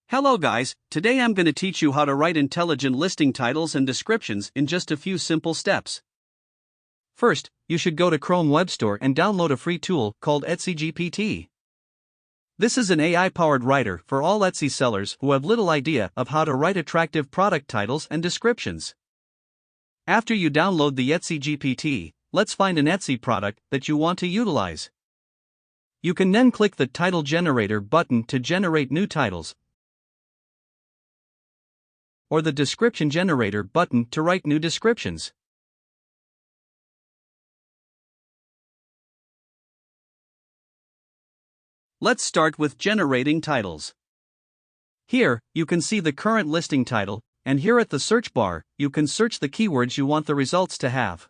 Hello guys, today I'm going to teach you how to write intelligent listing titles and descriptions in just a few simple steps. First, you should go to Chrome Web Store and download a free tool called EtsyGPT. This is an AI-powered writer for all Etsy sellers who have little idea of how to write attractive product titles and descriptions. After you download the EtsyGPT, let's find an Etsy product that you want to utilize. You can then click the Title Generator button to generate new titles, or the Description Generator button to write new descriptions. Let's start with generating titles. Here, you can see the current listing title, and here at the search bar, you can search the keywords you want the results to have.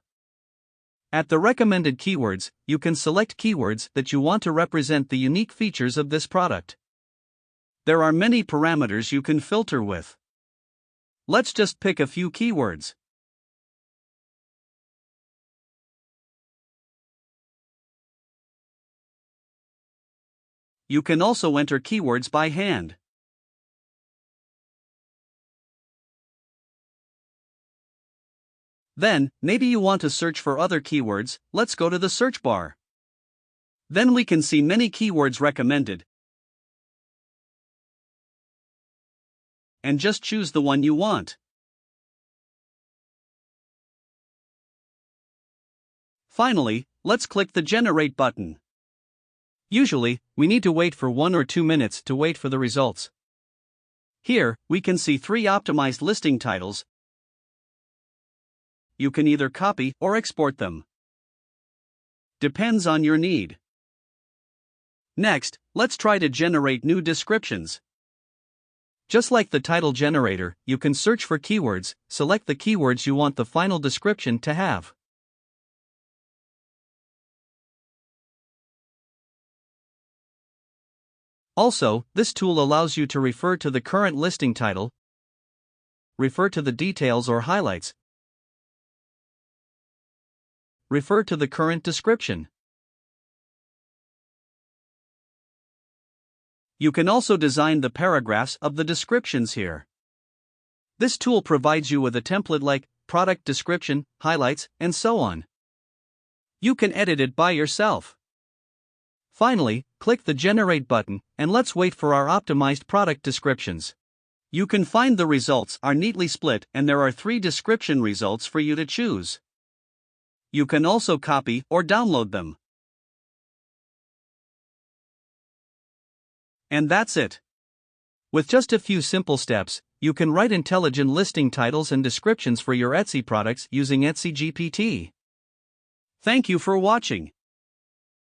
At the recommended keywords, you can select keywords that you want to represent the unique features of this product. There are many parameters you can filter with. Let's just pick a few keywords. You can also enter keywords by hand. Then, maybe you want to search for other keywords. Let's go to the search bar. Then we can see many keywords recommended, and just choose the one you want. Finally, let's click the Generate button. Usually, we need to wait for 1 or 2 minutes to wait for the results. Here, we can see 3 optimized listing titles. You can either copy or export them. Depends on your need. Next, let's try to generate new descriptions. Just like the title generator, you can search for keywords, select the keywords you want the final description to have. Also, this tool allows you to refer to the current listing title, refer to the details or highlights, refer to the current description. You can also design the paragraphs of the descriptions here. This tool provides you with a template like product description, highlights, and so on. You can edit it by yourself. Finally, click the Generate button, and let's wait for our optimized product descriptions. You can find the results are neatly split, and there are 3 description results for you to choose. You can also copy or download them. And that's it. With just a few simple steps, you can write intelligent listing titles and descriptions for your Etsy products using EtsyGPT. Thank you for watching.